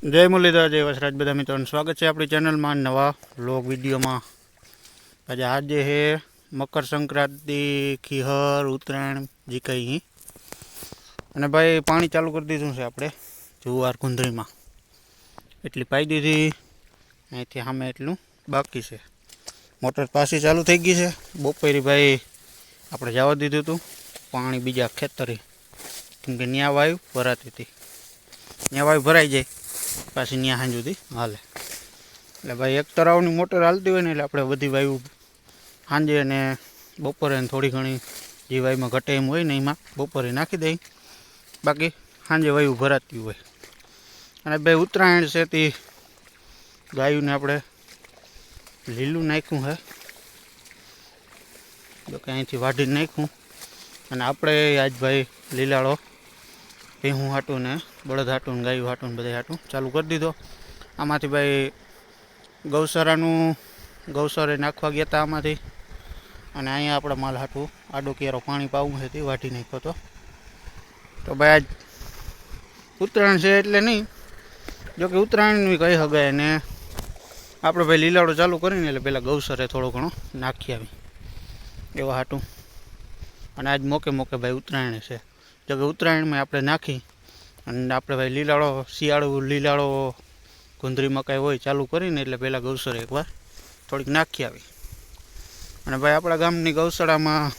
જય મુરલીધર, જય વસરાજ બધા મિત્રોનું સ્વાગત છે આપણી ચેનલમાં નવા વ્લોગ વિડીયોમાં। આજે છે મકર સંક્રાંતિ, ખીહર, ઉત્તરાયણ જે કંઈ અને ભાઈ પાણી ચાલુ કરી દીધું છે આપણે જુવાર કુંદરીમાં એટલી પાઈ દીધી, અહીંથી સામે એટલું બાકી છે। મોટર પાછી ચાલુ થઈ ગઈ છે। બપોરે ભાઈ આપણે જવા દીધું હતું પાણી બીજા ખેતરે, કેમકે ન્યા વાયુ ભરાતી હતી, ન્યા વાયુ ભરાઈ જાય પાછી ત્યાં સાંજ સુધી હાલે। એટલે ભાઈ એક તરાવની મોટર હાલતી હોય ને એટલે આપણે બધી વાયુ સાંજે અને બપોરે થોડી ઘણી જે વાયુમાં ઘટે એમ હોય ને એમાં બપોરે નાખી દઈ, બાકી સાંજે વાયુ ભરાતી હોય। અને ભાઈ ઉત્તરાયણ છે તે ગાયુંને આપણે લીલું નાખ્યું છે, જો કે અહીંથી વાઢીને નાખ્યું। અને આપણે આજ ભાઈ લીલાળો ભેહું હાટું ને બળદ હાટું ને ગાયું હાટું ને બધા હાટું ચાલુ કરી દીધો। આમાંથી ભાઈ ગૌસરે નાખવા ગયા હતા આમાંથી, અને અહીંયા આપણા માલ હાટું આડો કેરો પાણી પાવું છે તે વાટી નાખ્યો હતો। તો ભાઈ આજ ઉત્તરાયણ છે એટલે નહીં, જોકે ઉત્તરાયણની કહી શકાય, અને આપણે ભાઈ લીલાડો ચાલુ કરીને એટલે પહેલાં ગૌસરે થોડો ઘણો નાખી આવી એવા હાટું। અને આજ મોકે મોકે ભાઈ ઉત્તરાયણ છે, જોકે ઉત્તરાયણમાં આપણે નાખી અને આપણે ભાઈ લીલાળો શિયાળો લીલાળો કુંદરી મકાઈ હોય ચાલુ કરીને એટલે પહેલાં ગૌસરે એકવાર થોડીક નાખી આવી। અને ભાઈ આપણા ગામની ગૌશાળામાં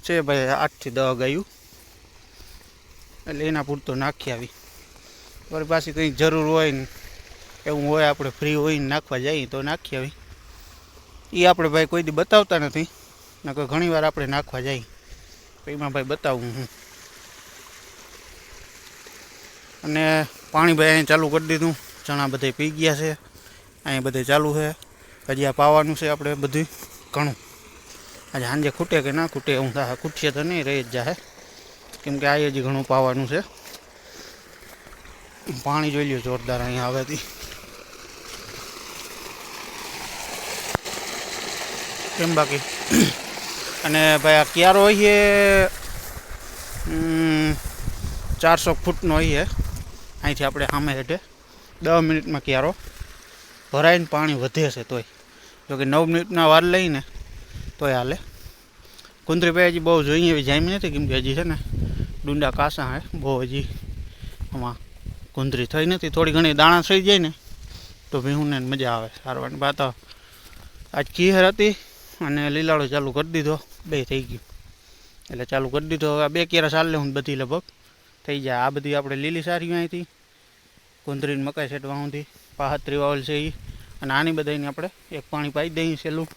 છે ભાઈ 8 થી 10 ગાયું, એટલે એના પૂરતો નાખી આવી। વળી પાછી કંઈક જરૂર હોય ને એવું હોય આપણે ફ્રી હોય ને નાખવા જઈએ તો નાખી આવી। એ આપણે ભાઈ કોઈ દી બતાવતા નથી, નકર ઘણી વાર આપણે નાખવા જઈએ એમાં ભાઈ બતાવું હું। અને પાણી ભાઈ અહીં ચાલુ કરી દીધું, ચણા બધે પી ગયા છે, અહીં બધે ચાલુ છે। હજી આ પાવાનું છે આપણે બધું ઘણું, આજે સાંજે ખૂટે કે ના ખૂટે એવું થાય, ખૂટશે તો નહીં રહી જ જાય, કેમકે આ હજી ઘણું પાવાનું છે। પાણી જોઈ લ્યો જોરદાર અહીંયા આવેથી, કેમ બાકી। અને ભાઈ આ ક્યારો હોય 400 ફૂટનો હોય, અહીંથી આપણે સામે હેઠે 10 મિનિટમાં ક્યારો ભરાઈને પાણી વધે છે તોય, જોકે 9 મિનિટના વાર લઈને તોય હાલે। કુંદરી ભાઈ હજી બહુ જોઈએ એવી જામી નથી, કેમકે હજી છે ને ડુંડા કાસા હે, બહુ હજી આમાં કુંદરી થઈ નથી। થોડી ઘણી દાણા થઈ જાય ને તો ભીહુંને મજા આવે સારવાની। વાત આજ ખીહર હતી અને લીલાળો ચાલુ કરી દીધો, બે થઈ ગયું એટલે ચાલુ કરી દીધો। હવે 2 કેરા ચાલે હું બધી લગભગ થઈ જાય। આ બધી આપણે લીલી સારી અહીંથી કુંદરીને મકાઈ છેટવા સુધી પાહત્રી વાવેલ છે એ, અને આની બધાને આપણે એક પાણી પાઈ દઈએ સહેલું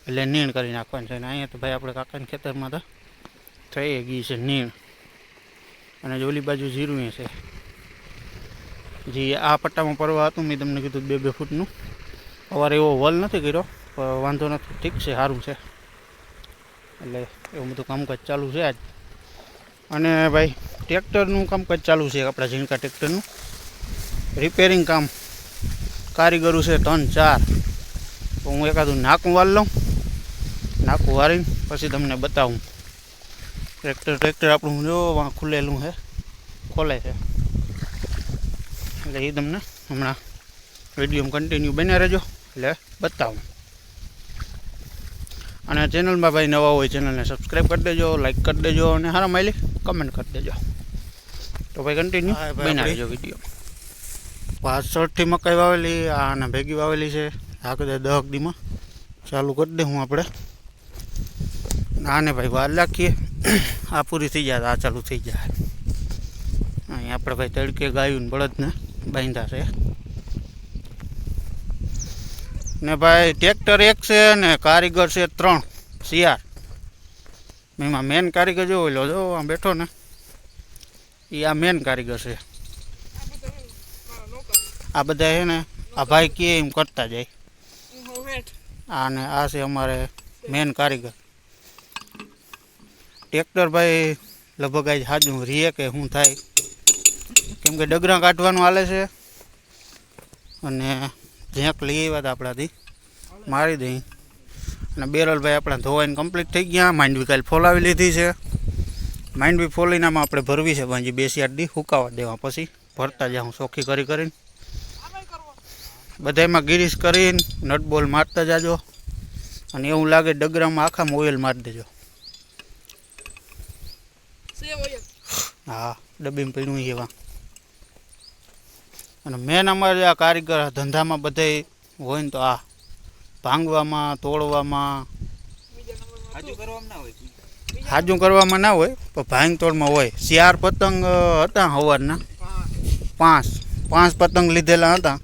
એટલે નીણ કરી નાખવાનું છે। અને અહીંયા તો ભાઈ આપણે કાકાના ખેતરમાં તો થઈ ગઈ છે નીણ, અને ઓલી બાજુ જીરું છે જે આ પટ્ટામાં પરવા હતું, મેં તમને કીધું 2-2 ફૂટનું। સવારે એવો વલ નથી કર્યો પણ વાંધો નથી, ઠીક છે, સારું છે। એટલે એવું બધું કામકાજ ચાલુ છે આજ। અને ભાઈ ટ્રેક્ટરનું કામકાજ ચાલુ છે, આપણા ઝીણકા ટ્રેક્ટરનું રિપેરિંગ કામ, કારીગરો છે 3-4। તો હું એકાદું નાકું વાળ લઉં, નાકું વાળીને પછી તમને બતાવું। ટ્રેક્ટર આપણું જો વાં ખુલેલું છે, ખોલે છે, એટલે એ તમને હમણાં વિડીયોમાં કન્ટિન્યુ બન્યા રહેજો એટલે બતાવું। અને ચેનલમાં ભાઈ નવા હોય ચેનલને સબસ્ક્રાઈબ કરી દેજો, લાઈક કરી દેજો, અને હારા માયલી કમેન્ટ કરી દેજો। તો ભાઈ કન્ટિન્યુ બન્યા રહેજો વિડીયોમાં। પાછળથી મકાઈ વાવેલી, આને ભેગી વાવેલી છે, આ કદાચ 10 દીમાં ચાલુ કરી દે હું આપણે આને ભાઈ વાર રાખીએ, આ પૂરી થઈ જાય આ ચાલુ થઈ જાય। અહીં આપણે ભાઈ તડકે ગાયું ને બળદને બાંધ્યા છે। ને ભાઈ ટ્રેક્ટર 1 છે ને કારીગર છે 3 શિયાર। એમાં મેન કારીગર જો ઓલો જો આમ બેઠો ને એ આ મેન કારીગર છે। આ બધા છે ને આ ભાઈ કે એમ કરતા જાય, અને આ છે અમારે મેન કારીગર। ટ્રેક્ટર ભાઈ લગભગ આજ હાજુ રીએ કે શું થાય, કેમકે ડગરા કાઢવાનું હાલે છે, અને ઝેંક લઈ આવ્યા હતા આપણાથી મારી દઈ। અને બેરલ ભાઈ આપણા ધોવાઈને કમ્પ્લીટ થઈ ગયા। માંડવી કાલે ફોલાવી લીધી છે, માંડવી ફોલીને આમાં આપણે ભરવી છે, ભાઈ 2-4 દી સુકાવા દેવા પછી ભરતા જાઉં ચોખ્ખી કરીને બધામાં ગિરીશ કરીને નટ બોલ મારતા જાજો અને એવું લાગે ડગરામાં આખામાં ઓઇલ મારી દેજો. હા ડબ્બીમાં પીણું એવા. અને મેન અમારે આ કારીગર ધંધામાં બધે હોય ને તો આ ભાંગવામાં તોડવામાં હાજું કરવામાં ના હોય પણ ભાંગ તોડમાં હોય. 4 પતંગ હતા સવારના 5 પતંગ લીધેલા હતા.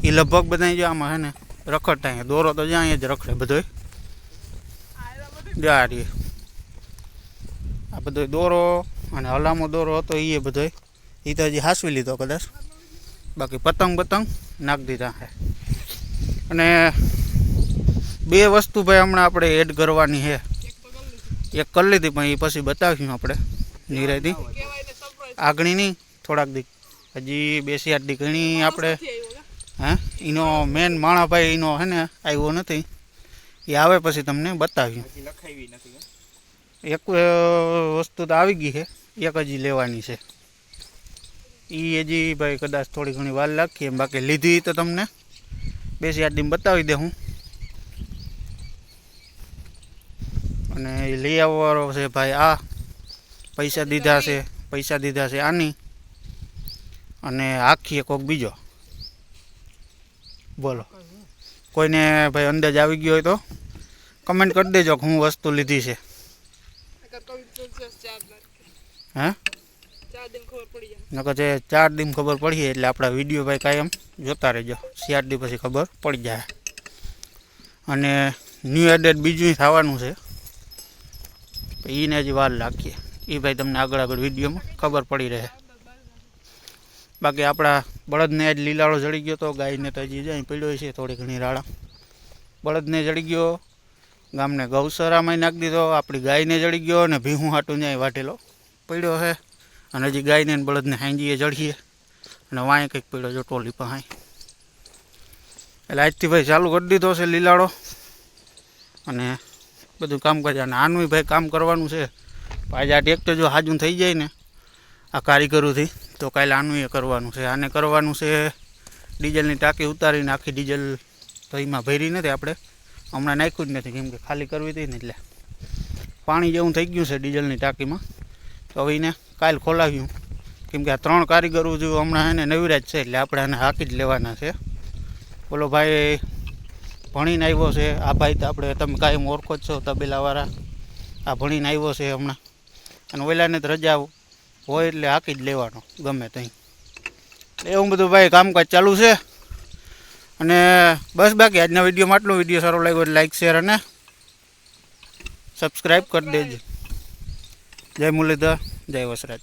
એ લગભગ બધા જો આમાં છે ને રખડતા દોરો તો જ્યાં જ રખડે બધો જારી. આ બધો દોરો અને હલામો દોરો હતો એ બધો એ તો હજી હાંસવી લીધો કદાચ. બાકી પતંગ નાખી દીધા છે. અને 2 વસ્તુ ભાઈ હમણાં આપણે એડ કરવાની છે. એક કરી લીધી પણ એ પછી બતાવીશું આપણે નિરાયથી. આગળની નહીં થોડાક દી હજી 2-8 દી ઘણી આપણે હા એનો મેન માણાભાઈ એનો છે ને આવ્યો નથી. એ આવે પછી તમને બતાવ્યું. એક વસ્તુ તો આવી ગઈ છે, એક હજી લેવાની છે. એ હજી ભાઈ કદાચ થોડી ઘણી વાર લાગી એમ. બાકી લીધી તો તમને 2-8 દી બતાવી દે હું. અને એ લઈ આવવાનો છે ભાઈ આ પૈસા દીધા છે આની અને આખી કોક બીજો. બોલો કોઈને ભાઈ અંદાજ આવી ગયો હોય તો કમેન્ટ કરી દેજો કે હું વસ્તુ લીધી છે. હે નકર 4 દી ખબર પડી એટલે આપણા વિડીયો ભાઈ કાયમ જોતા રહેજો. 4 દી પછી ખબર પડી જાય. અને ન્યૂ એડેડ બીજું થવાનું છે એને હજી વાર લાગીએ. એ ભાઈ તમને આગળ વિડીયોમાં ખબર પડી રહે. બાકી આપણા બળદને આજ લીલાળો જડી ગયો તો ગાયને તો હજી જાય પડ્યો છે થોડી ઘણી રાળા. બળદને જડી ગયો, ગામને ગૌસરામાં નાખી દીધો, આપણી ગાયને જડી ગયો અને ભીહું હાટું જાય વાટેલો પડ્યો છે. અને હજી ગાયને બળદને હાંજીએ જડીએ અને વાંય કંઈક પડ્યો જો ટોલી પાસે. એટલે આજથી ભાઈ ચાલુ કરી દીધો છે લીલાળો અને બધું કામકાજ. અને આનું ભાઈ કામ કરવાનું છે. આજે આ ટ્રેક્ટર જો હાજું થઈ જાય ને આ કારીગરોથી તો કાલે આનું એ કરવાનું છે. આને કરવાનું છે ડીઝલની ટાંકી ઉતારીને આખી ડીઝલ તો એમાં ભરી નથી આપણે હમણાં નાખ્યું જ નથી કેમ કે ખાલી કરવી હતી ને એટલે પાણી જેવું થઈ ગયું છે ડીઝલની ટાંકીમાં. તો હવે એને કાલે ખોલાવ્યું કેમ કે આ 3 કારીગરો જો હમણાં એને નવીરાજ છે એટલે આપણે આને હાકી જ લેવાના છે. બોલો ભાઈ ભણીને આવ્યો છે આ ભાઈ તો આપણે તમે કાયમ ઓળખો જ છો તબેલાવાળા. આ ભણીને આવ્યો છે હમણાં અને ઓલાને જ રજા હોય એટલે હાકી જ લેવાનો ગમે ત્યાં. એવું બધું ભાઈ કામકાજ ચાલુ છે. અને બસ બાકી આજના વિડીયોમાં આટલો. વિડીયો સારો લાગ્યો એટલે લાઈક શેર અને સબસ્ક્રાઈબ કરી દેજો. જય મુરલીધર, જય વસરાજ.